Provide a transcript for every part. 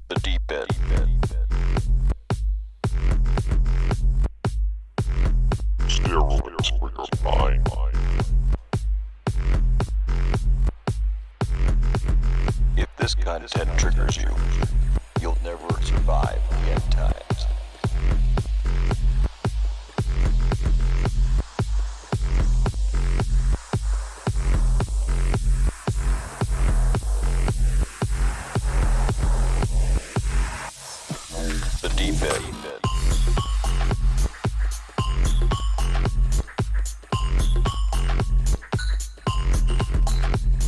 The deep end. Steroids for your mind. If this content triggers you, you'll never survive the end times. The deep end.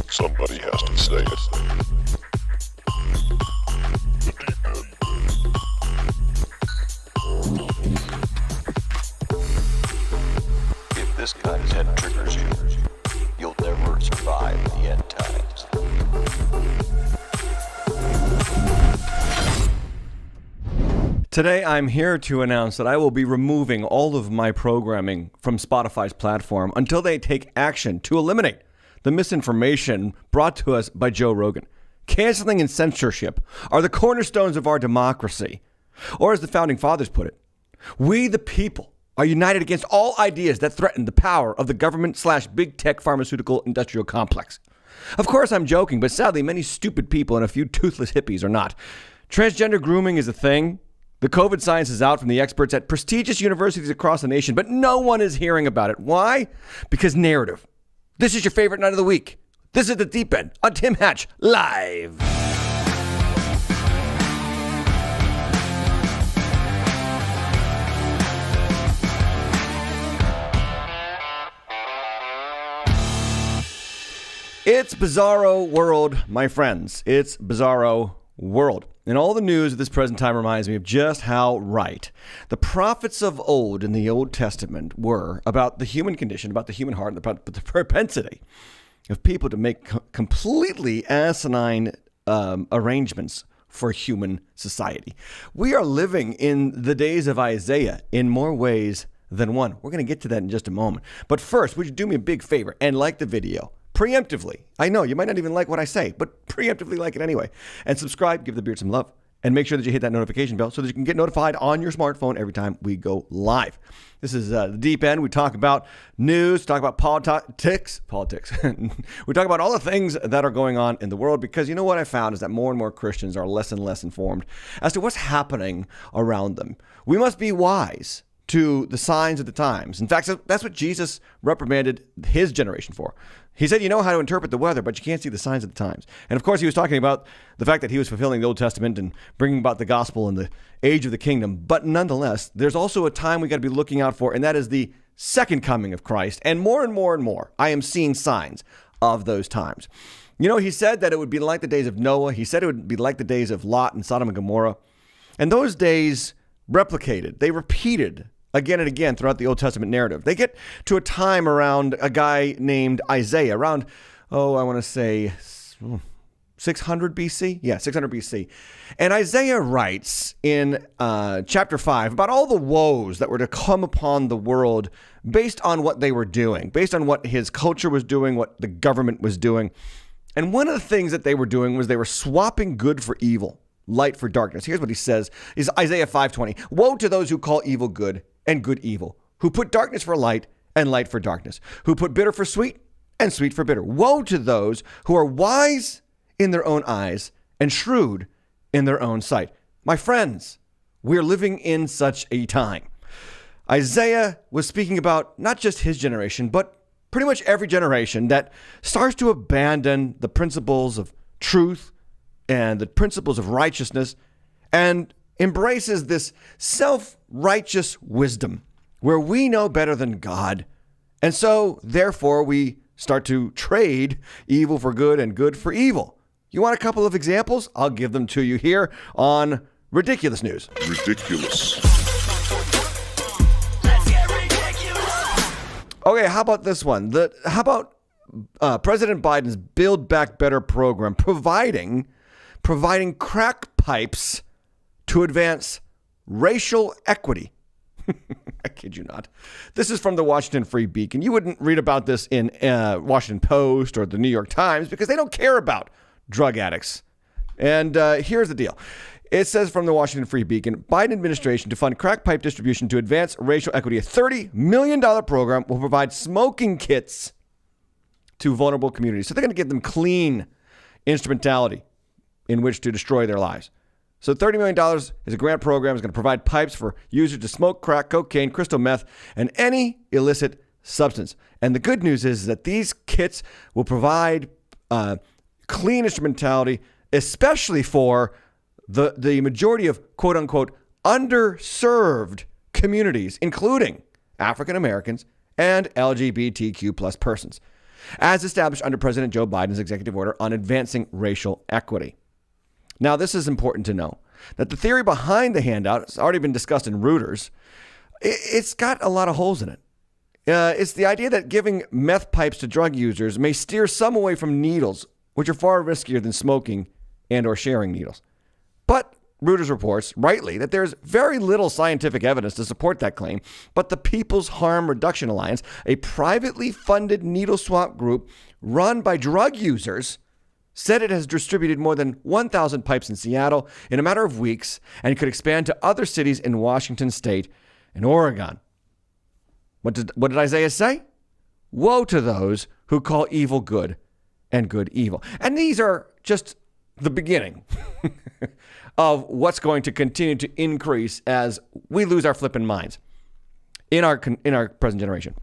Somebody has to say it. The deep end. If this content triggers you, you'll never survive the end times. Today, I'm here to announce that I will be removing all of my programming from Spotify's platform until they take action to eliminate the misinformation brought to us by Joe Rogan. Canceling and censorship are the cornerstones of our democracy. Or as the founding fathers put it, we the people are united against all ideas that threaten the power of the government/big tech pharmaceutical industrial complex. Of course, I'm joking, but sadly, many stupid people and a few toothless hippies are not. Transgender grooming is a thing. The COVID science is out from the experts at prestigious universities across the nation, but no one is hearing about it. Why? Because narrative. This is your favorite night of the week. This is The Deep End on Tim Hatch Live. It's bizarro world, my friends. It's bizarro world. And all the news at this present time reminds me of just how right the prophets of old in the Old Testament were about the human condition, about the human heart, and about the propensity of people to make completely asinine arrangements for human society. We are living in the days of Isaiah in more ways than one. We're going to get to that in just a moment. But first, would you do me a big favor and like the video? Preemptively. I know you might not even like what I say, but preemptively like it anyway. And subscribe, give the beard some love, and make sure that you hit that notification bell so that you can get notified on your smartphone every time we go live. This is The Deep End. We talk about news, talk about politics. We talk about all the things that are going on in the world because you know what I found is that more and more Christians are less and less informed as to what's happening around them. We must be wise to the signs of the times. In fact, that's what Jesus reprimanded his generation for. He said, you know how to interpret the weather, but you can't see the signs of the times. And of course, he was talking about the fact that he was fulfilling the Old Testament and bringing about the gospel in the age of the kingdom. But nonetheless, there's also a time we got to be looking out for, and that is the second coming of Christ. And more and more and more, I am seeing signs of those times. You know, he said that it would be like the days of Noah. He said it would be like the days of Lot and Sodom and Gomorrah. And those days replicated, they repeated again and again throughout the Old Testament narrative. They get to a time around a guy named Isaiah, around, I want to say 600 BC? Yeah, 600 BC. And Isaiah writes in chapter 5 about all the woes that were to come upon the world based on what they were doing, based on what his culture was doing, what the government was doing. And one of the things that they were doing was they were swapping good for evil, light for darkness. Here's what he says, is Isaiah 5:20. Woe to those who call evil good and good evil, who put darkness for light and light for darkness, who put bitter for sweet and sweet for bitter. Woe to those who are wise in their own eyes and shrewd in their own sight. My friends, we're living in such a time. Isaiah was speaking about not just his generation, but pretty much every generation that starts to abandon the principles of truth and the principles of righteousness and embraces this self-righteous wisdom where we know better than God. And so, therefore, we start to trade evil for good and good for evil. You want a couple of examples? I'll give them to you here on Ridiculous News. Ridiculous. Okay, how about this one? How about President Biden's Build Back Better program providing crack pipes to advance racial equity? I kid you not. This is from the Washington Free Beacon. You wouldn't read about this in Washington Post or the New York Times because they don't care about drug addicts And here's the deal. It says from the Washington Free Beacon, Biden administration to fund crack pipe distribution to advance racial equity. A $30 million program will provide smoking kits to vulnerable communities. So they're going to give them clean instrumentality in which to destroy their lives. So $30 million is a grant program. It's going to provide pipes for users to smoke crack, cocaine, crystal meth, and any illicit substance. And the good news is that these kits will provide clean instrumentality, especially for the majority of quote unquote underserved communities, including African Americans and LGBTQ plus persons, as established under President Joe Biden's executive order on advancing racial equity. Now, this is important to know that the theory behind the handout has already been discussed in Reuters. It's got a lot of holes in it. It's the idea that giving meth pipes to drug users may steer some away from needles, which are far riskier than smoking and or sharing needles. But Reuters reports, rightly, that there's very little scientific evidence to support that claim, but the People's Harm Reduction Alliance, a privately funded needle swap group run by drug users, said it has distributed more than 1,000 pipes in Seattle in a matter of weeks and could expand to other cities in Washington state and Oregon. What did Isaiah say? Woe to those who call evil good and good evil. And these are just the beginning of what's going to continue to increase as we lose our flipping minds in our present generation.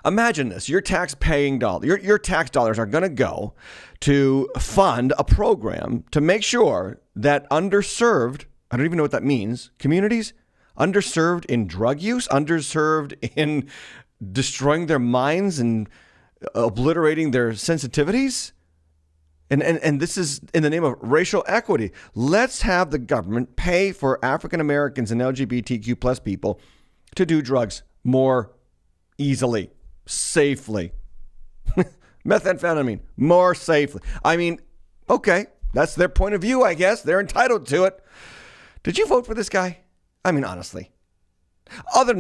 Imagine this: your tax-paying dollar, your tax dollars are going to go to fund a program to make sure that underserved, I don't even know what that means, communities, underserved in drug use, underserved in destroying their minds and obliterating their sensitivities. And this is in the name of racial equity. Let's have the government pay for African Americans and LGBTQ plus people to do drugs more easily, safely. Methamphetamine, more safely. I mean, okay, that's their point of view, I guess. They're entitled to it. Did you vote for this guy? I mean, honestly. Other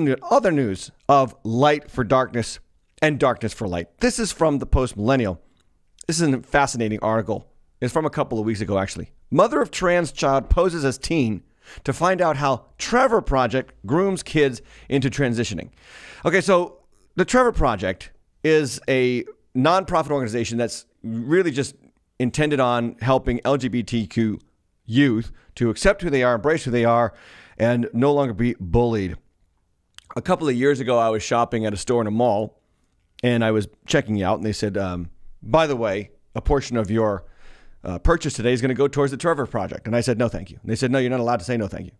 news of light for darkness and darkness for light. This is from the Post Millennial. This is a fascinating article. It's from a couple of weeks ago, actually. Mother of trans child poses as teen to find out how Trevor Project grooms kids into transitioning. Okay, so the Trevor Project is a nonprofit organization that's really just intended on helping LGBTQ youth to accept who they are, embrace who they are, and no longer be bullied. A couple of years ago, I was shopping at a store in a mall, and I was checking out, and they said, by the way, a portion of your purchase today is going to go towards the Trevor Project. And I said, no, thank you. And they said, no, you're not allowed to say no, thank you.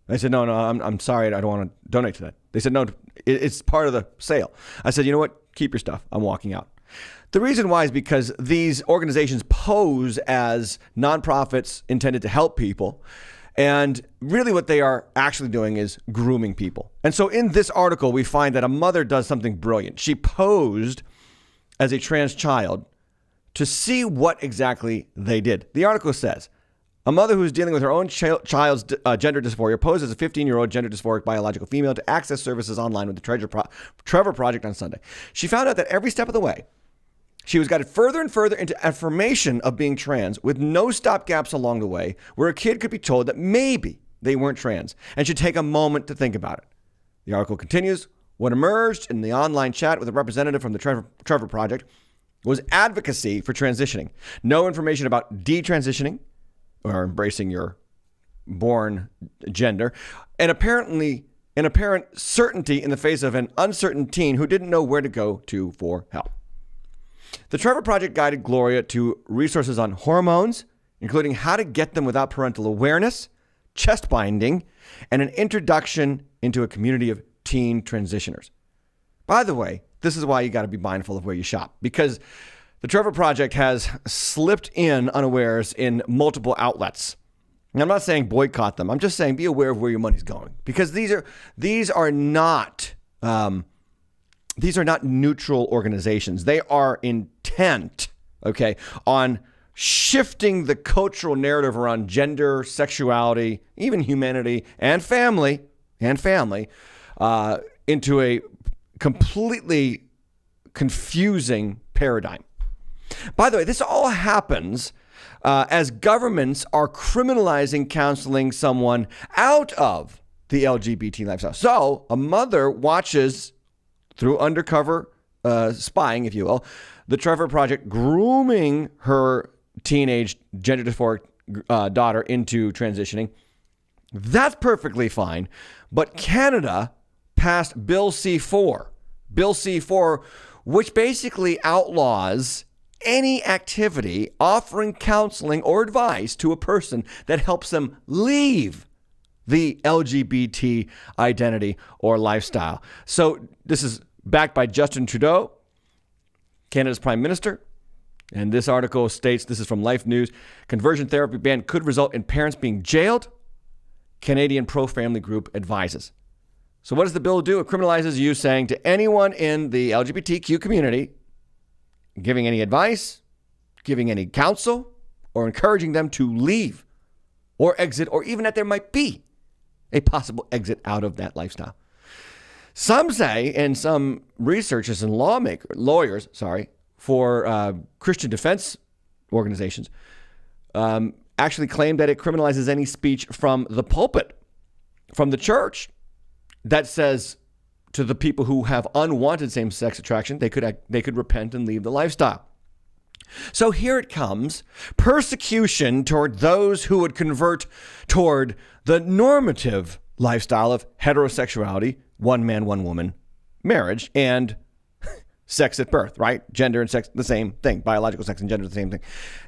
I said, no, I'm sorry. I don't want to donate to that. They said, no, it's part of the sale. I said, you know what? Keep your stuff. I'm walking out. The reason why is because these organizations pose as nonprofits intended to help people. And really what they are actually doing is grooming people. And so in this article, we find that a mother does something brilliant. She posed as a trans child to see what exactly they did. The article says, a mother who is dealing with her own child's gender dysphoria posed as a 15-year-old gender dysphoric biological female to access services online with the Trevor Project on Sunday. She found out that every step of the way, she was guided further and further into affirmation of being trans with no stopgaps along the way, where a kid could be told that maybe they weren't trans and should take a moment to think about it. The article continues. What emerged in the online chat with a representative from the Trevor Project was advocacy for transitioning. No information about detransitioning or embracing your born gender, and an apparent certainty in the face of an uncertain teen who didn't know where to go to for help. The Trevor Project guided Gloria to resources on hormones, including how to get them without parental awareness, chest binding, and an introduction into a community of teen transitioners. By the way, this is why you got to be mindful of where you shop, because the Trevor Project has slipped in unawares in multiple outlets. And I'm not saying boycott them. I'm just saying be aware of where your money's going, because these are not neutral organizations. They are intent, okay, on shifting the cultural narrative around gender, sexuality, even humanity, and family, into a completely confusing paradigm. By the way, this all happens as governments are criminalizing counseling someone out of the LGBT lifestyle. So a mother watches through undercover spying, if you will, the Trevor Project grooming her teenage gender dysphoric daughter into transitioning. That's perfectly fine. But Canada passed Bill C-4. Bill C-4, which basically outlaws any activity offering counseling or advice to a person that helps them leave the LGBT identity or lifestyle. So this is backed by Justin Trudeau, Canada's Prime Minister. And this article states, this is from Life News, conversion therapy ban could result in parents being jailed. Canadian pro-family group advises. So what does the bill do? It criminalizes you saying to anyone in the LGBTQ community, giving any advice, giving any counsel, or encouraging them to leave or exit, or even that there might be a possible exit out of that lifestyle. Some say, and some researchers and lawyers, for Christian defense organizations, actually claim that it criminalizes any speech from the pulpit, from the church, that says to the people who have unwanted same-sex attraction, they could repent and leave the lifestyle. So here it comes, persecution toward those who would convert toward the normative lifestyle of heterosexuality, one man, one woman, marriage, and sex at birth, right? Gender and sex, the same thing. Biological sex and gender, the same thing.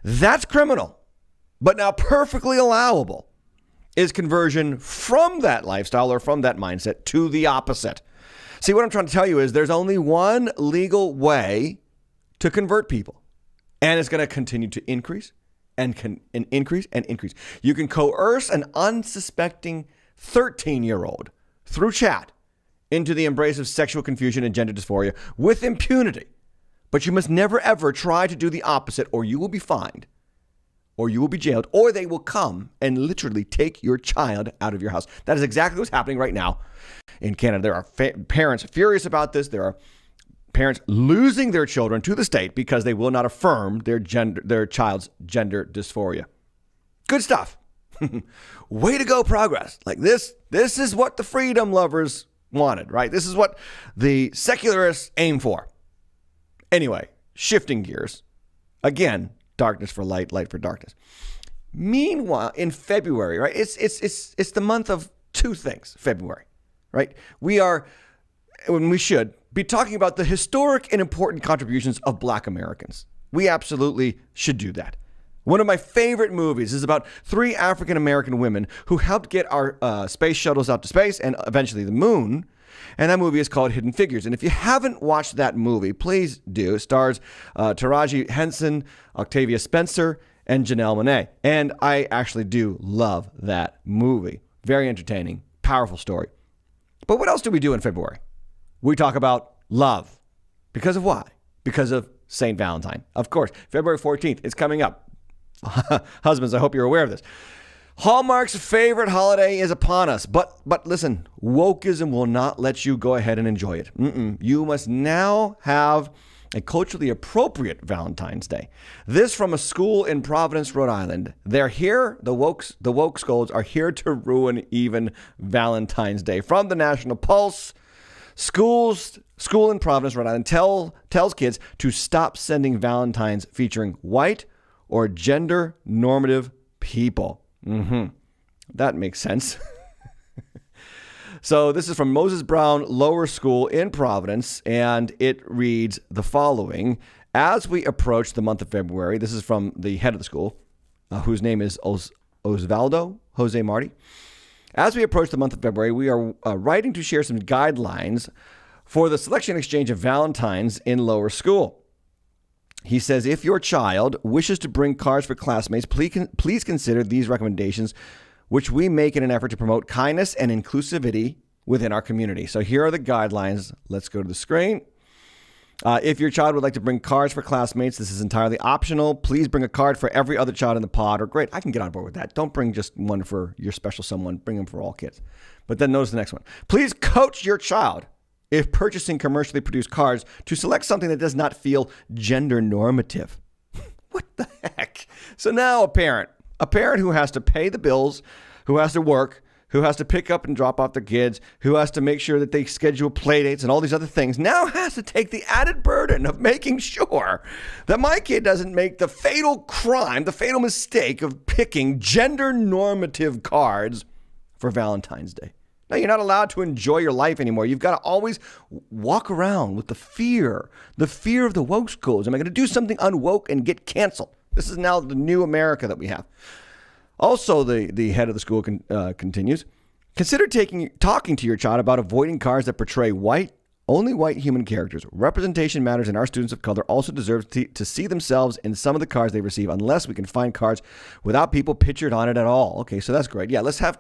That's criminal. But now perfectly allowable is conversion from that lifestyle or from that mindset to the opposite. See, what I'm trying to tell you is there's only one legal way to convert people. And it's going to continue to increase and increase and increase. You can coerce an unsuspecting 13-year-old through chat into the embrace of sexual confusion and gender dysphoria with impunity. But you must never, ever try to do the opposite, or you will be fined, or you will be jailed, or they will come and literally take your child out of your house. That is exactly what's happening right now in Canada. There are parents furious about this. There are parents losing their children to the state because they will not affirm their child's gender dysphoria. Good stuff. Way to go, progress. Like this is what the freedom lovers wanted, right? This is what the secularists aim for. Anyway, shifting gears. Again, darkness for light, light for darkness. Meanwhile, in February, right? It's the month of two things, February, right? We should be talking about the historic and important contributions of Black Americans. We absolutely should do that. One of my favorite movies is about 3 African American women who helped get our space shuttles out to space and eventually the moon. And that movie is called Hidden Figures. And if you haven't watched that movie, please do. It stars Taraji Henson, Octavia Spencer, and Janelle Monáe. And I actually do love that movie. Very entertaining, powerful story. But what else do we do in February? We talk about love. Because of why? Because of St. Valentine. Of course, February 14th is coming up. Husbands, I hope you're aware of this. Hallmark's favorite holiday is upon us. But listen, wokeism will not let you go ahead and enjoy it. You must now have a culturally appropriate Valentine's Day. This from a school in Providence, Rhode Island. They're here, the woke scolds are here to ruin even Valentine's Day. From the National Pulse, school in Providence, Rhode Island tells kids to stop sending Valentines featuring white or gender normative people. That makes sense. So this is from Moses Brown Lower School in Providence, and it reads the following. As we approach the month of February, this is from the head of the school, whose name is Osvaldo Jose Marti. As we approach the month of February, we are writing to share some guidelines for the selection and exchange of Valentines in lower school. He says, if your child wishes to bring cards for classmates, please consider these recommendations, which we make in an effort to promote kindness and inclusivity within our community. So here are the guidelines. Let's go to the screen. If your child would like to bring cards for classmates, this is entirely optional. Please bring a card for every other child in the pod. Or great, I can get on board with that. Don't bring just one for your special someone. Bring them for all kids. But then notice the next one. Please coach your child, if purchasing commercially produced cards, to select something that does not feel gender normative. What the heck? So now a parent who has to pay the bills, who has to work, who has to pick up and drop off their kids, who has to make sure that they schedule play dates and all these other things, now has to take the added burden of making sure that my kid doesn't make the fatal crime, the fatal mistake of picking gender normative cards for Valentine's Day. Now, you're not allowed to enjoy your life anymore. You've got to always walk around with the fear of the woke schools. Am I going to do something unwoke and get canceled? This is now the new America that we have. Also, the head of the school continues, consider talking to your child about avoiding cards that portray only white human characters. Representation matters, and our students of color also deserve to see themselves in some of the cards they receive, unless we can find cards without people pictured on it at all. Okay, so that's great. Yeah, let's have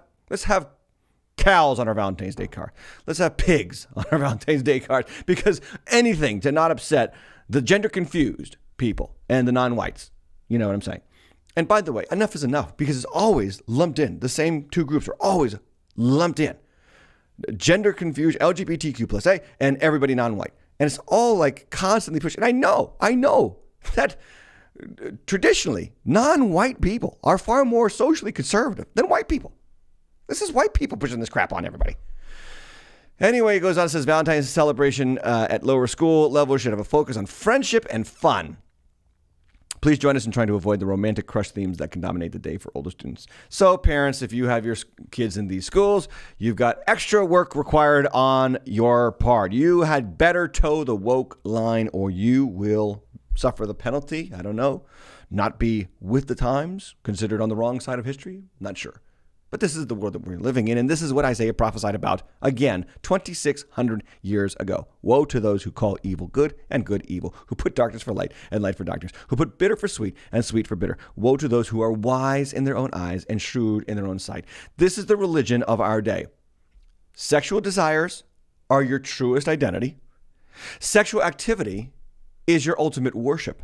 cows on our Valentine's Day card. Let's have pigs on our Valentine's Day card, because anything to not upset the gender confused people and the non-whites. You know what I'm saying? And by the way, enough is enough, because it's always lumped in. The same two groups are always lumped in. Gender confused, LGBTQ plus A, and everybody non-white. And it's all like constantly pushed. And I know that traditionally non-white people are far more socially conservative than white people. This is white people pushing this crap on everybody. Anyway, it goes on and says Valentine's celebration at lower school levels should have a focus on friendship and fun. Please join us in trying to avoid the romantic crush themes that can dominate the day for older students. So parents, if you have your kids in these schools, you've got extra work required on your part. You had better toe the woke line, or you will suffer the penalty. I don't know. Not be with the times, considered on the wrong side of history. Not sure. But this is the world that we're living in, and this is what Isaiah prophesied about, again, 2,600 years ago. Woe to those who call evil good and good evil, who put darkness for light and light for darkness, who put bitter for sweet and sweet for bitter. Woe to those who are wise in their own eyes and shrewd in their own sight. This is the religion of our day. Sexual desires are your truest identity. Sexual activity is your ultimate worship.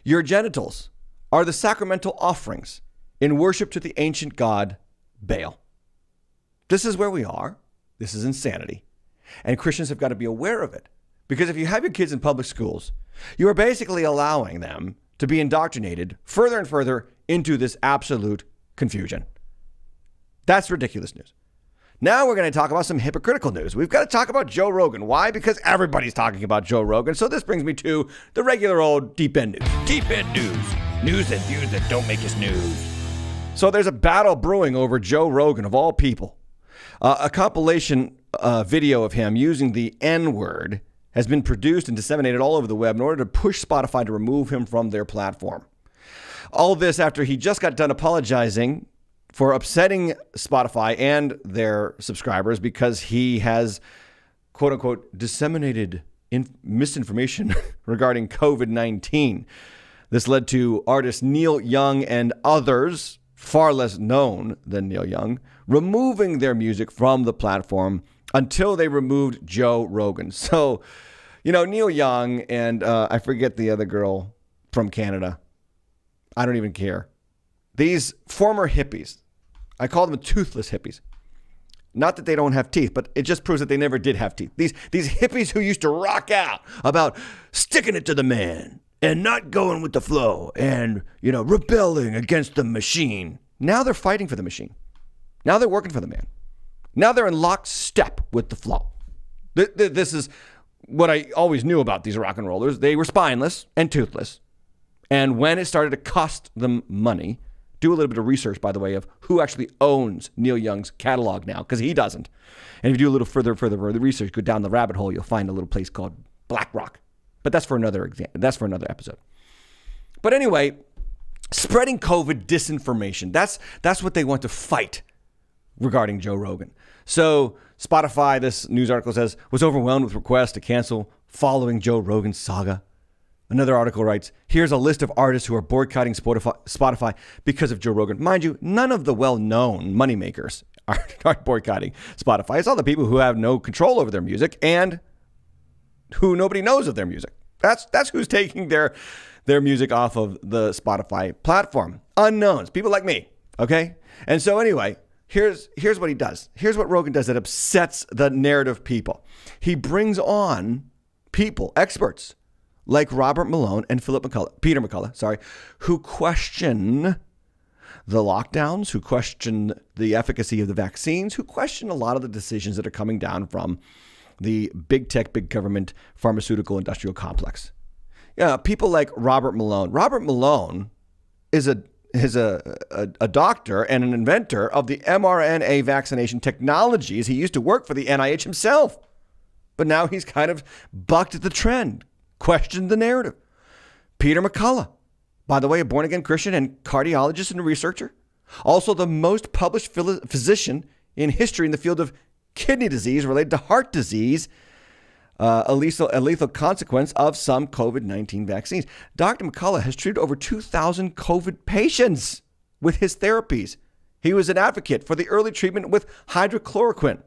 Your genitals are the sacramental offerings in worship to the ancient god Baal. This is where we are. This is insanity. And Christians have got to be aware of it. Because if you have your kids in public schools, you are basically allowing them to be indoctrinated further and further into this absolute confusion. That's ridiculous news. Now we're going to talk about some hypocritical news. We've got to talk about Joe Rogan. Why? Because everybody's talking about Joe Rogan. So this brings me to the regular old deep end news. Deep end news. News and views that don't make us news. So there's a battle brewing over Joe Rogan, of all people. A compilation video of him using the N-word has been produced and disseminated all over the web in order to push Spotify to remove him from their platform. All this after he just got done apologizing for upsetting Spotify and their subscribers because he has, quote unquote, disseminated misinformation regarding COVID-19. This led to artist Neil Young and others, far less known than Neil Young, removing their music from the platform until they removed Joe Rogan. So, Neil Young and I forget the other girl from Canada. I don't even care. These former hippies, I call them toothless hippies. Not that they don't have teeth, but it just proves that they never did have teeth. These hippies who used to rock out about sticking it to the man and not going with the flow and, rebelling against the machine. Now they're fighting for the machine. Now they're working for the man. Now they're in lockstep with the flow. This is what I always knew about these rock and rollers. They were spineless and toothless. And when it started to cost them money, do a little bit of research, by the way, of who actually owns Neil Young's catalog now, because he doesn't. And if you do a little further research, go down the rabbit hole, you'll find a little place called Black Rock. But that's for another episode. But anyway, spreading COVID disinformation. That's what they want to fight regarding Joe Rogan. So Spotify, this news article says, was overwhelmed with requests to cancel following Joe Rogan's saga. Another article writes, here's a list of artists who are boycotting Spotify because of Joe Rogan. Mind you, none of the well-known moneymakers are boycotting Spotify. It's all the people who have no control over their music and who nobody knows of their music. That's who's taking their music off of the Spotify platform. Unknowns, people like me, okay? And so anyway, here's what he does. Here's what Rogan does that upsets the narrative people. He brings on people, experts, like Robert Malone and Peter McCullough, who question the lockdowns, who question the efficacy of the vaccines, who question a lot of the decisions that are coming down from the big tech, big government, pharmaceutical industrial complex. Yeah, people like Robert Malone. Robert Malone is a doctor and an inventor of the mRNA vaccination technologies. He used to work for the NIH himself, but now he's kind of bucked the trend, questioned the narrative. Peter McCullough, by the way, a born-again Christian and cardiologist and researcher, also the most published physician in history in the field of kidney disease related to heart disease, a lethal consequence of some COVID-19 vaccines. Dr. McCullough has treated over 2,000 COVID patients with his therapies. He was an advocate for the early treatment with hydroxychloroquine.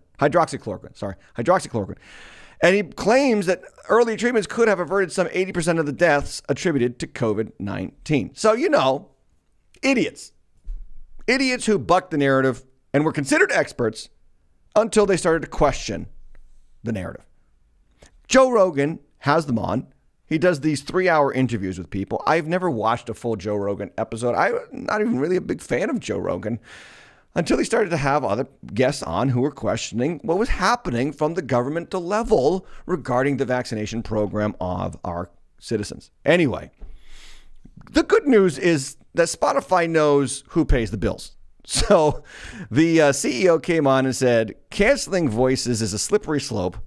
And he claims that early treatments could have averted some 80% of the deaths attributed to COVID-19. So, idiots. Idiots who bucked the narrative and were considered experts until they started to question the narrative. Joe Rogan has them on. He does these 3-hour interviews with people. I've never watched a full Joe Rogan episode. I'm not even really a big fan of Joe Rogan until he started to have other guests on who were questioning what was happening from the governmental level regarding the vaccination program of our citizens. Anyway, the good news is that Spotify knows who pays the bills. So the CEO came on and said, canceling voices is a slippery slope.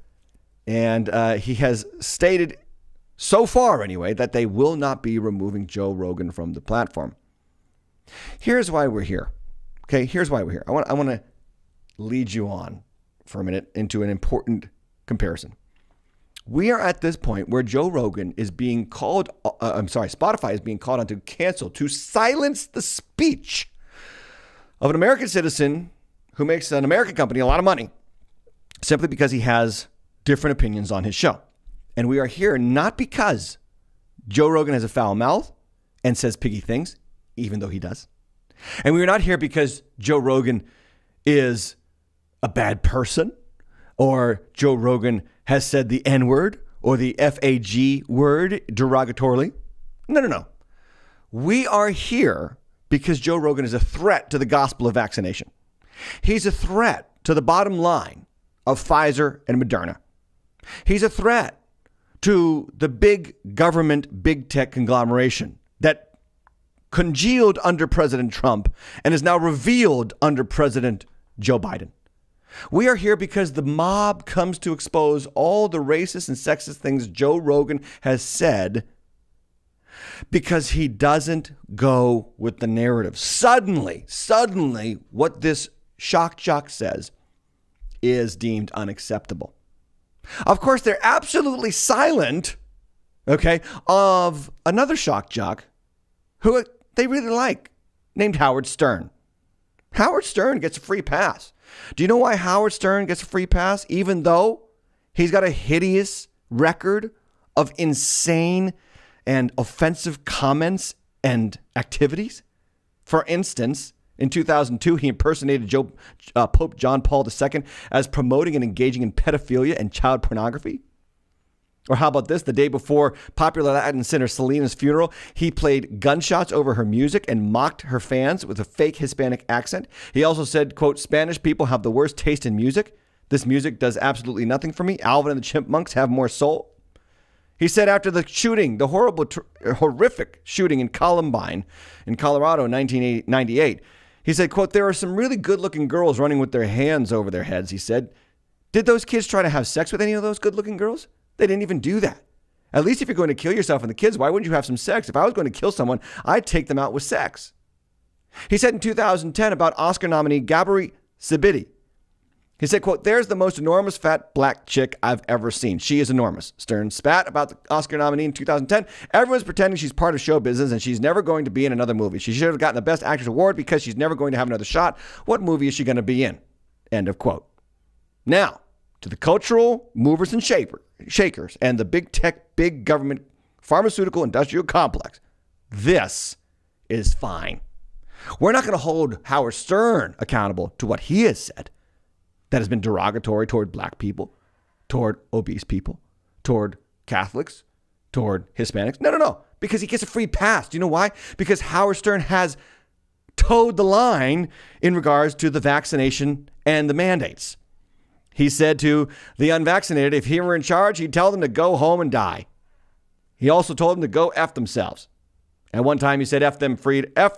And he has stated, so far anyway, that they will not be removing Joe Rogan from the platform. Here's why we're here. Okay, here's why we're here. I want to lead you on for a minute into an important comparison. We are at this point where Joe Rogan is being called, Spotify is being called on to cancel, to silence the speech of an American citizen who makes an American company a lot of money simply because he has different opinions on his show. And we are here not because Joe Rogan has a foul mouth and says piggy things, even though he does. And we are not here because Joe Rogan is a bad person or Joe Rogan has said the N-word or the F-A-G word derogatorily. No. We are here because Joe Rogan is a threat to the gospel of vaccination. He's a threat to the bottom line of Pfizer and Moderna. He's a threat to the big government, big tech conglomeration that congealed under President Trump and is now revealed under President Joe Biden. We are here because the mob comes to expose all the racist and sexist things Joe Rogan has said because he doesn't go with the narrative. Suddenly, what this shock jock says is deemed unacceptable. Of course, they're absolutely silent, of another shock jock who they really like, named Howard Stern. Howard Stern gets a free pass. Do you know why Howard Stern gets a free pass, even though he's got a hideous record of insane and offensive comments and activities? For instance, in 2002, he impersonated Pope John Paul II as promoting and engaging in pedophilia and child pornography. Or how about this? The day before popular Latin singer Selena's funeral, he played gunshots over her music and mocked her fans with a fake Hispanic accent. He also said, quote, Spanish people have the worst taste in music. This music does absolutely nothing for me. Alvin and the Chipmunks have more soul. He said after the shooting, the horrific shooting in Columbine in Colorado in 1998, he said, quote, there are some really good-looking girls running with their hands over their heads, he said. Did those kids try to have sex with any of those good-looking girls? They didn't even do that. At least if you're going to kill yourself and the kids, why wouldn't you have some sex? If I was going to kill someone, I'd take them out with sex. He said in 2010 about Oscar nominee Gabri Sibiti, he said, quote, there's the most enormous fat black chick I've ever seen. She is enormous. Stern spat about the Oscar nominee in 2010. Everyone's pretending she's part of show business and she's never going to be in another movie. She should have gotten the Best Actress award because she's never going to have another shot. What movie is she going to be in? End of quote. Now, to the cultural movers and shakers and the big tech, big government, pharmaceutical industrial complex, this is fine. We're not going to hold Howard Stern accountable to what he has said that has been derogatory toward black people, toward obese people, toward Catholics, toward Hispanics. No. Because he gets a free pass. Do you know why? Because Howard Stern has towed the line in regards to the vaccination and the mandates. He said to the unvaccinated, if he were in charge, he'd tell them to go home and die. He also told them to go F themselves. At one time, he said, F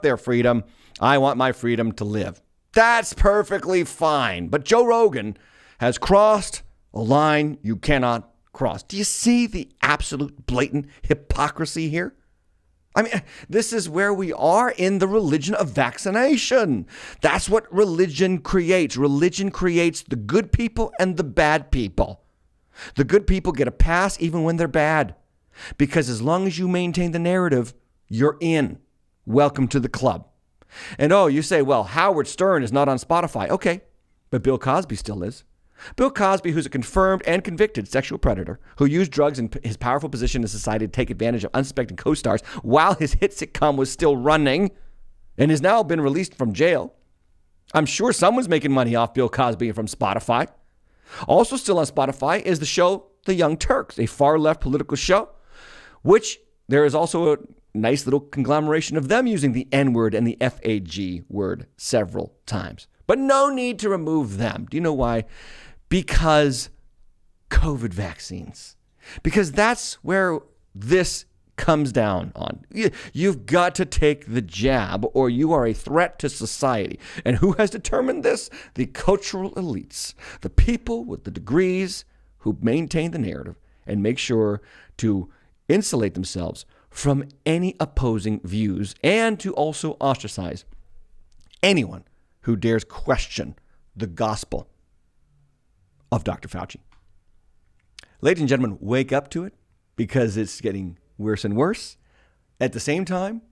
their freedom. I want my freedom to live. That's perfectly fine. But Joe Rogan has crossed a line you cannot cross. Do you see the absolute blatant hypocrisy here? I mean, this is where we are in the religion of vaccination. That's what religion creates. Religion creates the good people and the bad people. The good people get a pass even when they're bad. Because as long as you maintain the narrative, you're in. Welcome to the club. And you say, well, Howard Stern is not on Spotify. Okay, but Bill Cosby still is. Bill Cosby, who's a confirmed and convicted sexual predator who used drugs in his powerful position in society to take advantage of unsuspecting co-stars while his hit sitcom was still running and has now been released from jail. I'm sure someone's making money off Bill Cosby from Spotify. Also still on Spotify is the show The Young Turks, a far-left political show, which there is also a nice little conglomeration of them using the N-word and the F-A-G word several times. But no need to remove them. Do you know why? Because COVID vaccines. Because that's where this comes down on. You've got to take the jab or you are a threat to society. And who has determined this? The cultural elites. The people with the degrees who maintain the narrative and make sure to insulate themselves from any opposing views and to also ostracize anyone who dares question the gospel of Dr. Fauci. Ladies and gentlemen, wake up to it because it's getting worse and worse. At the same time,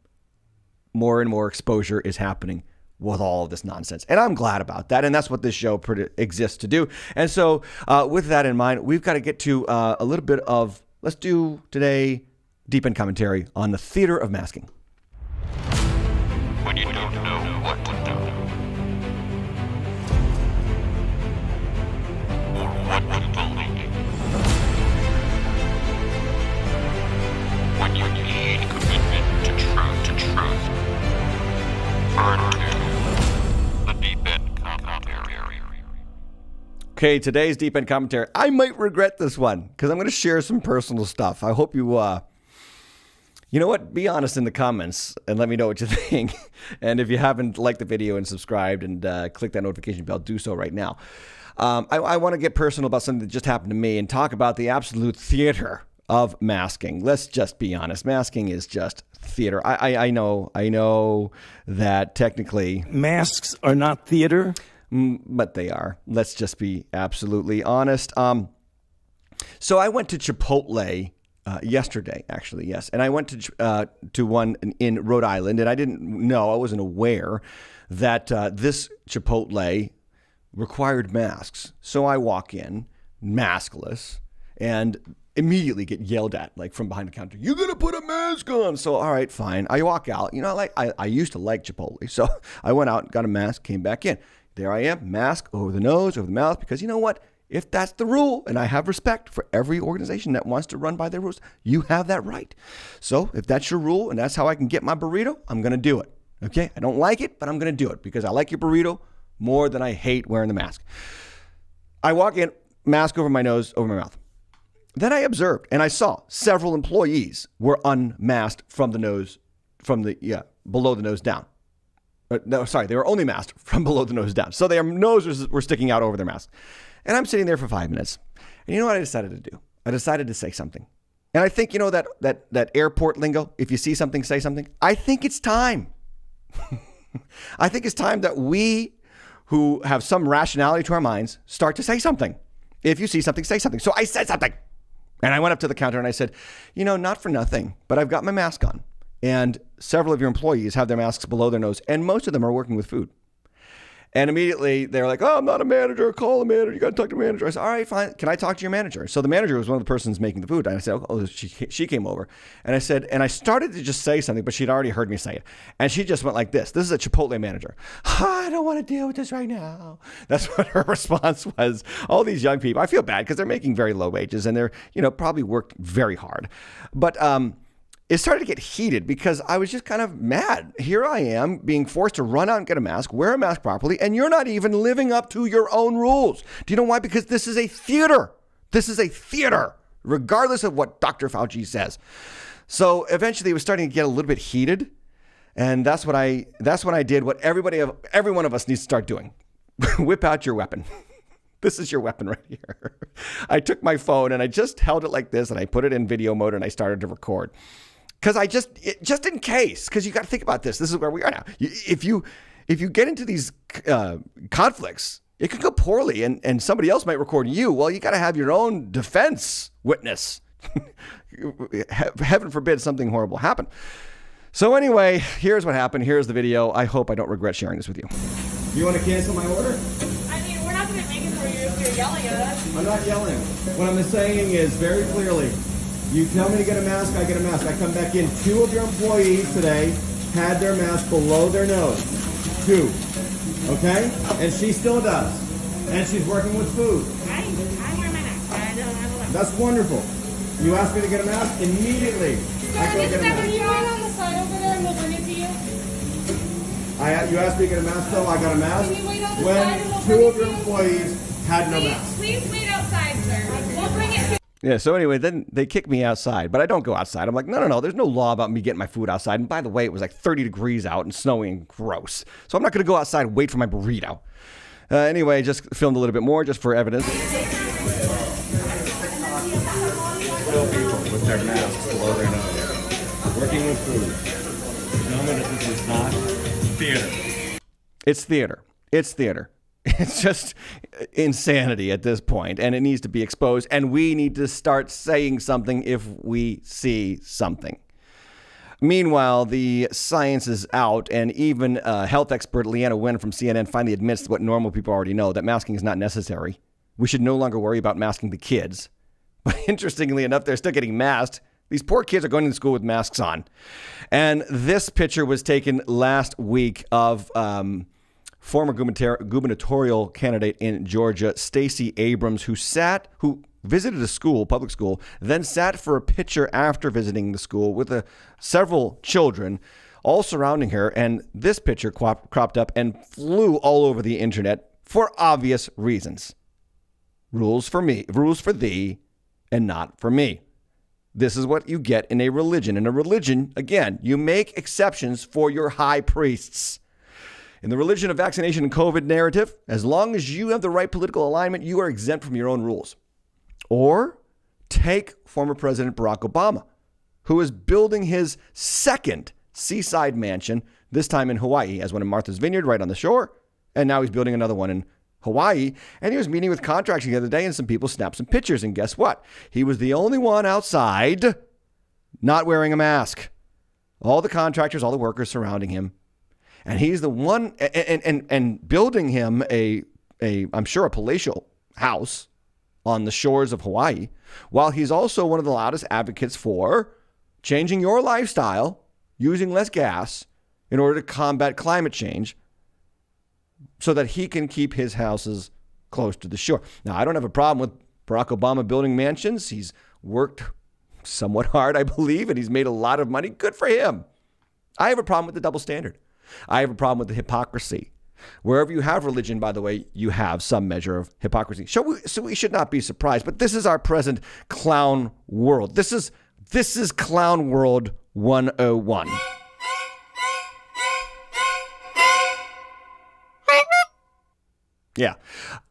more and more exposure is happening with all of this nonsense. And I'm glad about that. And that's what this show exists to do. And so with that in mind, we've got to get to a little bit of, let's do today, deep end commentary on the theater of masking. When you don't know what to do, or what to believe, when you need commitment to truth, turn to the deep end commentary. Okay, today's deep end commentary. I might regret this one because I'm going to share some personal stuff. I hope you you know what? Be honest in the comments and let me know what you think. And if you haven't liked the video and subscribed and click that notification bell, do so right now. I want to get personal about something that just happened to me and talk about the absolute theater of masking. Let's just be honest. Masking is just theater. I know that technically Masks are not theater. But they are. Let's just be absolutely honest. So I went to Chipotle yesterday, actually, yes. And I went to one in Rhode Island, and I wasn't aware that this Chipotle required masks. So I walk in, maskless, and immediately get yelled at, like from behind the counter. You're going to put a mask on. So, all right, fine. I walk out. You know, I used to like Chipotle. So I went out, got a mask, came back in. There I am, mask over the nose, over the mouth, because you know what? If that's the rule, and I have respect for every organization that wants to run by their rules, you have that right. So if that's your rule and that's how I can get my burrito, I'm going to do it. Okay? I don't like it, but I'm going to do it because I like your burrito more than I hate wearing the mask. I walk in, mask over my nose, over my mouth. Then I observed and I saw several employees were unmasked from the nose, below the nose down. No, sorry, they were only masked from below the nose down. So their noses were sticking out over their mask. And I'm sitting there for 5 minutes. And you know what I decided to do? I decided to say something. And I think, you know, that airport lingo, if you see something, say something. I think it's time. I think it's time that we who have some rationality to our minds start to say something. If you see something, say something. So I said something. And I went up to the counter and I said, you know, not for nothing, but I've got my mask on. And several of your employees have their masks below their nose, and most of them are working with food. And immediately they were like, oh, I'm not a manager. Call the manager. You got to talk to the manager. I said, all right, fine. Can I talk to your manager? So the manager was one of the persons making the food. And I said, oh, she came over. And I said, and I started to just say something, but she'd already heard me say it. And she just went like this. This is a Chipotle manager. I don't want to deal with this right now. That's what her response was. All these young people, I feel bad because they're making very low wages and they're, probably worked very hard. But, it started to get heated because I was just kind of mad. Here I am being forced to run out and get a mask, wear a mask properly, and you're not even living up to your own rules. Do you know why? Because this is a theater. This is a theater, regardless of what Dr. Fauci says. So eventually it was starting to get a little bit heated. And that's when I did what every one of us needs to start doing. Whip out your weapon. This is your weapon right here. I took my phone and I just held it like this and I put it in video mode and I started to record. Because just in case, because you got to think about this. This is where we are now. If you get into these conflicts, it could go poorly and somebody else might record you. Well, you got to have your own defense witness. Heaven forbid something horrible happen. So anyway, here's what happened. Here's the video. I hope I don't regret sharing this with you. You want to cancel my order? I mean, we're not going to make it for you if you're yelling at us. I'm not yelling. What I'm saying is very clearly, you tell me to get a mask, I get a mask. I come back in. 2 of your employees today had their mask below their nose. 2. Okay? And she still does. And she's working with food. I wear my mask. I don't have a mask. That's wonderful. You asked me to get a mask immediately. I go get a mask. You wait on the side over there and we'll bring it to you. You asked me to get a mask though, I got a mask. Can you wait on the When side and we'll 2 bring of it your to you? employees had no mask. Please wait outside, sir. We'll bring it to you. Yeah, so anyway, then they kick me outside, but I don't go outside. I'm like, no, there's no law about me getting my food outside. And by the way, it was like 30 degrees out and snowy and gross. So I'm not going to go outside and wait for my burrito. Anyway, just filmed a little bit more just for evidence. Real people with their masks below their nose, working with food. Tell me that this is not theater. It's theater. It's theater. It's just insanity at this point, and it needs to be exposed, and we need to start saying something if we see something. Meanwhile, the science is out, and even health expert Leanna Wen from CNN finally admits what normal people already know, that masking is not necessary. We should no longer worry about masking the kids. But interestingly enough, they're still getting masked. These poor kids are going to school with masks on. And this picture was taken last week of former gubernatorial candidate in Georgia, Stacey Abrams, who visited a school, public school, then sat for a picture after visiting the school with several children all surrounding her. And this picture cropped up and flew all over the internet for obvious reasons. Rules for thee, and not for me. This is what you get in a religion. In a religion, again, you make exceptions for your high priests. In the religion of vaccination and COVID narrative, as long as you have the right political alignment, you are exempt from your own rules. Or take former President Barack Obama, who is building his second seaside mansion, this time in Hawaii, as one in Martha's Vineyard right on the shore. And now he's building another one in Hawaii. And he was meeting with contractors the other day and some people snapped some pictures. And guess what? He was the only one outside not wearing a mask. All the contractors, all the workers surrounding him. And he's the one and building him I'm sure a palatial house on the shores of Hawaii, while he's also one of the loudest advocates for changing your lifestyle, using less gas in order to combat climate change so that he can keep his houses close to the shore. Now, I don't have a problem with Barack Obama building mansions. He's worked somewhat hard, I believe, and he's made a lot of money. Good for him. I have a problem with the double standard. I have a problem with the hypocrisy. Wherever you have religion, by the way, you have some measure of hypocrisy. So we should not be surprised. But this is our present clown world. This is Clown World 101. Yeah.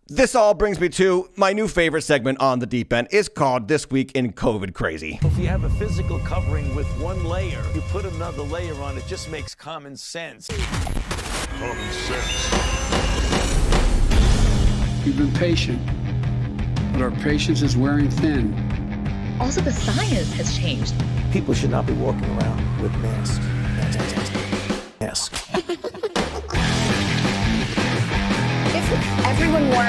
This all brings me to my new favorite segment on the deep end. It's called This Week in COVID Crazy. If you have a physical covering with one layer, you put another layer on, it just makes common sense. Common sense. We've been patient, but our patience is wearing thin. Also, the science has changed. People should not be walking around with masks. Masks.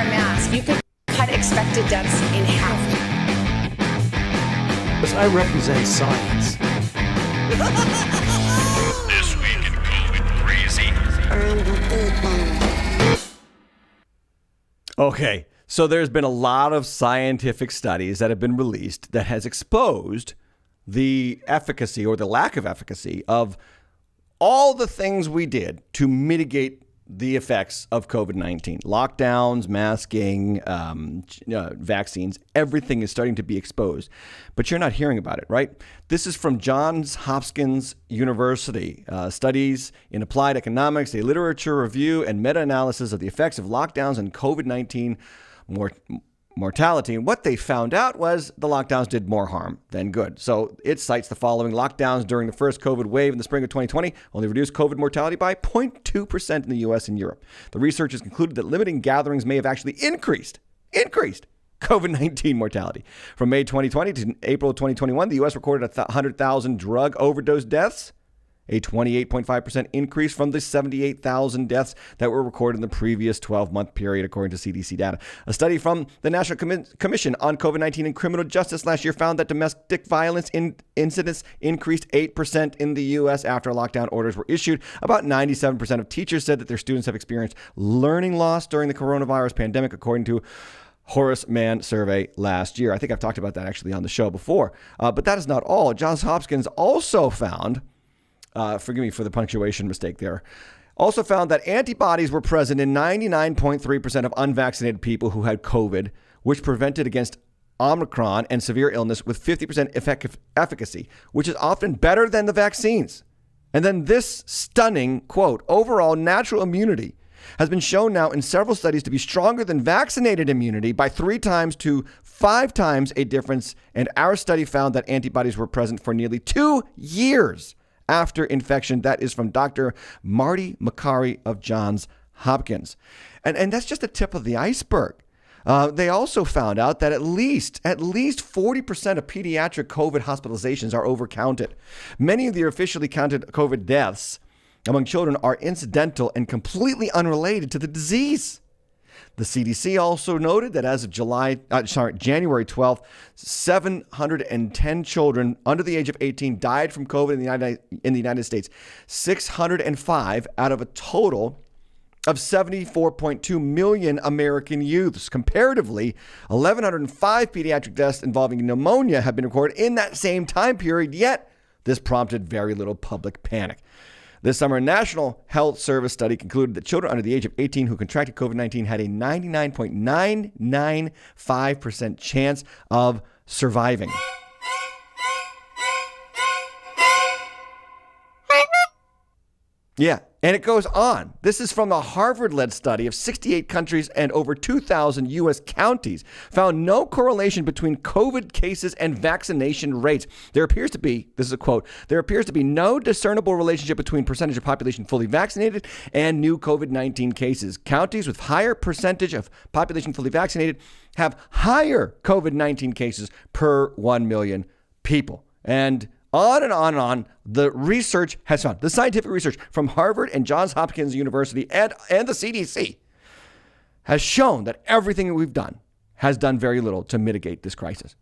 a mask, you could cut expected deaths in half. I represent science. This week in COVID crazy. Okay, so there's been a lot of scientific studies that have been released that has exposed the efficacy or the lack of efficacy of all the things we did to mitigate the effects of COVID-19. Lockdowns, masking, vaccines, everything is starting to be exposed. But you're not hearing about it, right? This is from Johns Hopkins University. Studies in Applied Economics, a literature review and meta-analysis of the effects of lockdowns and COVID-19 mortality. And what they found out was the lockdowns did more harm than good. So it cites the following: lockdowns during the first COVID wave in the spring of 2020 only reduced COVID mortality by 0.2% in the U.S. and Europe. The researchers concluded that limiting gatherings may have actually increased COVID-19 mortality. From May 2020 to April 2021, the U.S. recorded 100,000 drug overdose deaths, a 28.5% increase from the 78,000 deaths that were recorded in the previous 12-month period, according to CDC data. A study from the National Commission on COVID-19 and Criminal Justice last year found that domestic violence incidents increased 8% in the U.S. after lockdown orders were issued. About 97% of teachers said that their students have experienced learning loss during the coronavirus pandemic, according to Horace Mann survey last year. I think I've talked about that actually on the show before. But that is not all. Johns Hopkins also found, forgive me for the punctuation mistake there, also found that antibodies were present in 99.3% of unvaccinated people who had COVID, which prevented against Omicron and severe illness with 50% efficacy, which is often better than the vaccines. And then this stunning quote: overall natural immunity has been shown now in several studies to be stronger than vaccinated immunity by 3 times to 5 times a difference. And our study found that antibodies were present for nearly 2 years after infection. That is from Dr. Marty Makary of Johns Hopkins. And that's just the tip of the iceberg. They also found out that at least 40% of pediatric COVID hospitalizations are overcounted. Many of the officially counted COVID deaths among children are incidental and completely unrelated to the disease. The CDC also noted that as of January 12th, 710 children under the age of 18 died from COVID in the United States. 605 out of a total of 74.2 million American youths. Comparatively, 1,105 pediatric deaths involving pneumonia have been recorded in that same time period, yet this prompted very little public panic. This summer, a National Health Service study concluded that children under the age of 18 who contracted COVID-19 had a 99.995% chance of surviving. Yeah, and it goes on. This is from a Harvard-led study of 68 countries and over 2,000 U.S. counties. Found no correlation between COVID cases and vaccination rates. There appears to be, this is a quote, there appears to be no discernible relationship between percentage of population fully vaccinated and new COVID-19 cases. Counties with higher percentage of population fully vaccinated have higher COVID-19 cases per 1 million people. And on and on and on, the research has found, the scientific research from Harvard and Johns Hopkins University and the CDC has shown that everything that we've done has done very little to mitigate this crisis.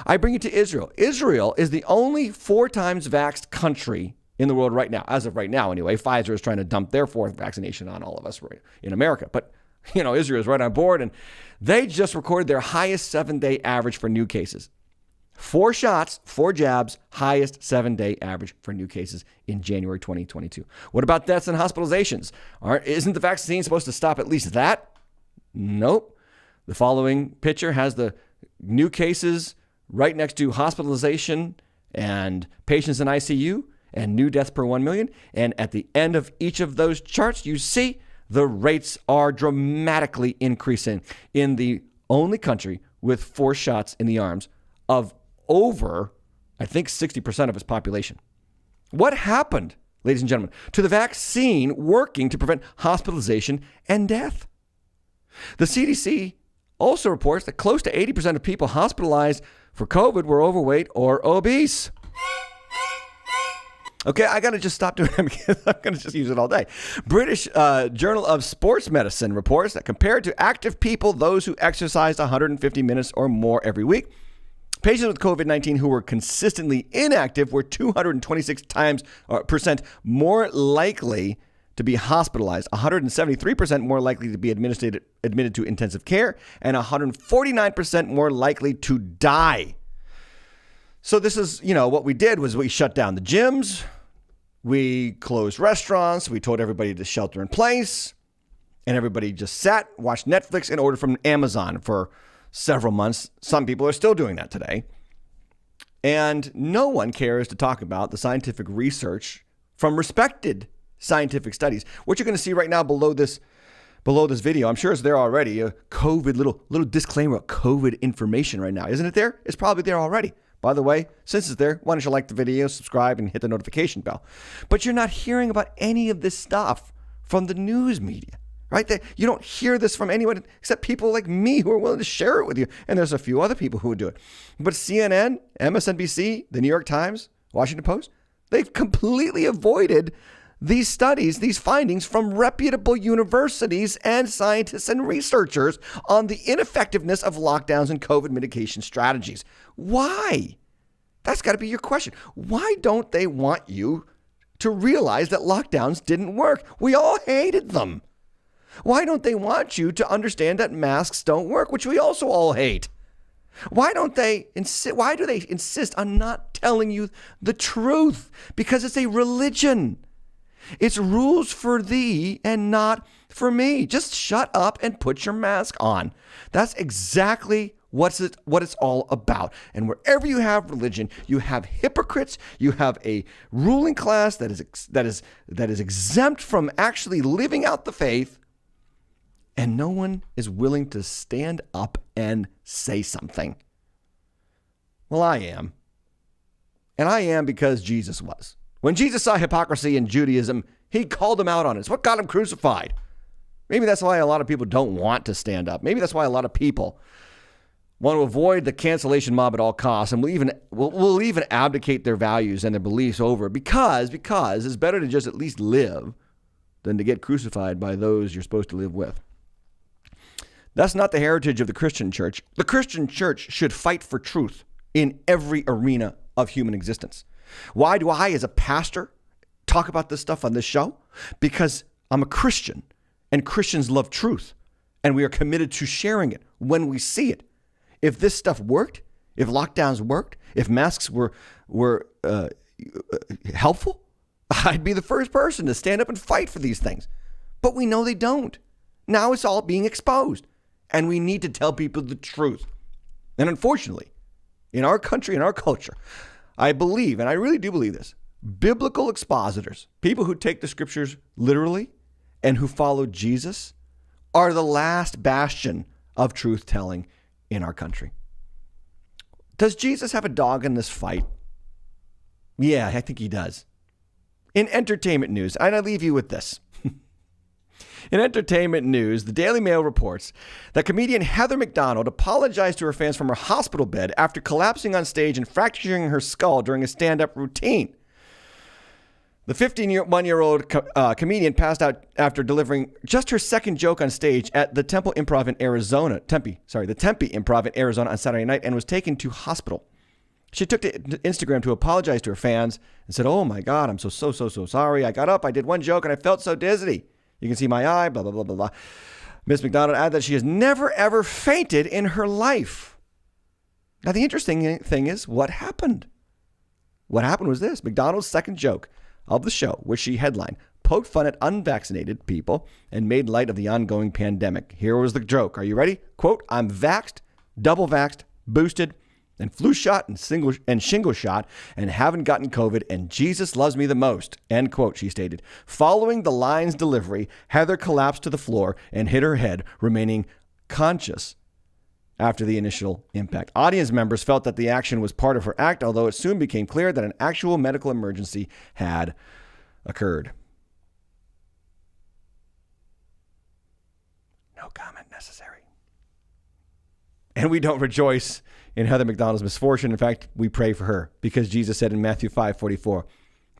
I bring you to Israel. Israel is the only 4 times vaxxed country in the world right now. As of right now, anyway. Pfizer is trying to dump their 4th vaccination on all of us in America. But, Israel is right on board, and they just recorded their highest 7-day average for new cases. 4 shots, 4 jabs, highest 7-day average for new cases in January 2022. What about deaths and hospitalizations? Isn't the vaccine supposed to stop at least that? Nope. The following picture has the new cases right next to hospitalization and patients in ICU and new deaths per 1 million. And at the end of each of those charts, you see the rates are dramatically increasing in the only country with 4 shots in the arms of over, I think, 60% of its population. What happened, ladies and gentlemen, to the vaccine working to prevent hospitalization and death? The CDC also reports that close to 80% of people hospitalized for COVID were overweight or obese. Okay, I got to just stop doing it because I'm going to just use it all day. British Journal of Sports Medicine reports that compared to active people, those who exercised 150 minutes or more every week, patients with COVID-19 who were consistently inactive were 226% more likely to be hospitalized, 173% more likely to be admitted to intensive care, and 149% more likely to die. So this is, what we did was we shut down the gyms, we closed restaurants, we told everybody to shelter in place, and everybody just sat, watched Netflix, and ordered from Amazon for several months. Some people are still doing that today. And no one cares to talk about the scientific research from respected scientific studies. What you're going to see right now below this video, I'm sure it's there already, a COVID little disclaimer of COVID information right now. Isn't it there? It's probably there already. By the way, since it's there, why don't you like the video, subscribe, and hit the notification bell? But you're not hearing about any of this stuff from the news media, right? You don't hear this from anyone except people like me who are willing to share it with you. And there's a few other people who would do it. But CNN, MSNBC, the New York Times, Washington Post, they've completely avoided these studies, these findings from reputable universities and scientists and researchers on the ineffectiveness of lockdowns and COVID mitigation strategies. Why? That's got to be your question. Why don't they want you to realize that lockdowns didn't work? We all hated them. Why don't they want you to understand that masks don't work, which we also all hate? Why do they insist on not telling you the truth? Because it's a religion. It's rules for thee and not for me. Just shut up and put your mask on. That's exactly what it's all about. And wherever you have religion, you have hypocrites. You have a ruling class that is exempt from actually living out the faith, and no one is willing to stand up and say something. Well, I am. And I am because Jesus was. When Jesus saw hypocrisy in Judaism, he called them out on it. It's what got him crucified. Maybe that's why a lot of people don't want to stand up. Maybe that's why a lot of people want to avoid the cancellation mob at all costs, and will even abdicate their values and their beliefs over because it's better to just at least live than to get crucified by those you're supposed to live with. That's not the heritage of the Christian church. The Christian church should fight for truth in every arena of human existence. Why do I, as a pastor, talk about this stuff on this show? Because I'm a Christian, and Christians love truth, and we are committed to sharing it when we see it. If this stuff worked, if lockdowns worked, if masks were helpful, I'd be the first person to stand up and fight for these things. But we know they don't. Now it's all being exposed, and we need to tell people the truth. And unfortunately, in our country, in our culture, I believe, and I really do believe this, biblical expositors, people who take the scriptures literally and who follow Jesus, are the last bastion of truth-telling in our country. Does Jesus have a dog in this fight? Yeah, I think he does. In entertainment news, and I leave you with this. In entertainment news, the Daily Mail reports that comedian Heather McDonald apologized to her fans from her hospital bed after collapsing on stage and fracturing her skull during a stand-up routine. The 51-year-old comedian passed out after delivering just her second joke on stage at the Tempe Improv in Arizona on Saturday night and was taken to hospital. She took to Instagram to apologize to her fans and said, "Oh my God, I'm so sorry. I got up, I did one joke, and I felt so dizzy. You can see my eye, blah, blah, blah, blah, blah." Miss McDonald added that she has never, ever fainted in her life. Now, the interesting thing is what happened. What happened was this. McDonald's second joke of the show, which she headlined, poked fun at unvaccinated people and made light of the ongoing pandemic. Here was the joke. Are you ready? Quote, "I'm vaxxed, double vaxxed, boosted, and flu shot and shingle shot and haven't gotten COVID, and Jesus loves me the most," end quote, she stated. Following the line's delivery, Heather collapsed to the floor and hit her head, remaining conscious after the initial impact. Audience members felt that the action was part of her act, although it soon became clear that an actual medical emergency had occurred. No comment necessary. And we don't rejoice in Heather McDonald's misfortune. In fact, we pray for her because Jesus said in Matthew 5:44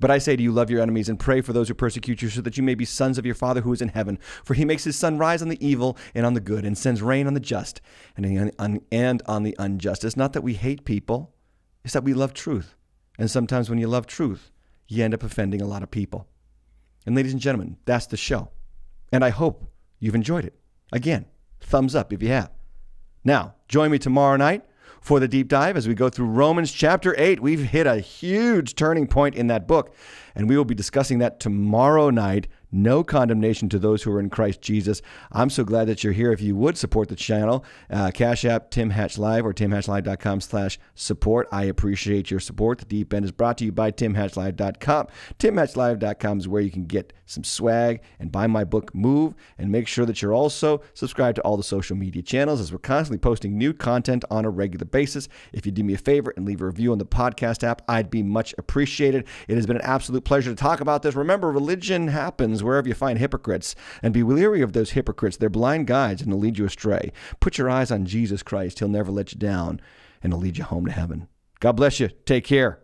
But I say to you, love your enemies and pray for those who persecute you, so that you may be sons of your Father who is in heaven. For he makes his sun rise on the evil and on the good, and sends rain on the just and on the unjust. It's not that we hate people, it's that we love truth. And sometimes when you love truth, you end up offending a lot of people. And ladies and gentlemen, that's the show. And I hope you've enjoyed it. Again, thumbs up if you have. Now, join me tomorrow night for the deep dive as we go through Romans chapter 8. We've hit a huge turning point in that book, and we will be discussing that tomorrow night. No condemnation to those who are in Christ Jesus. I'm so glad that you're here. If you would support the channel, Cash App, Tim Hatch Live, or timhatchlive.com/support. I appreciate your support. The Deep End is brought to you by timhatchlive.com. timhatchlive.com is where you can get some swag and buy my book, Move, and make sure that you're also subscribed to all the social media channels, as we're constantly posting new content on a regular basis. If you do me a favor and leave a review on the podcast app, I'd be much appreciated. It has been an absolute pleasure to talk about this. Remember, religion happens wherever you find hypocrites, and be leery of those hypocrites. They're blind guides, and they'll lead you astray. Put your eyes on Jesus Christ. He'll never let you down, and he'll lead you home to heaven. God bless you. Take care.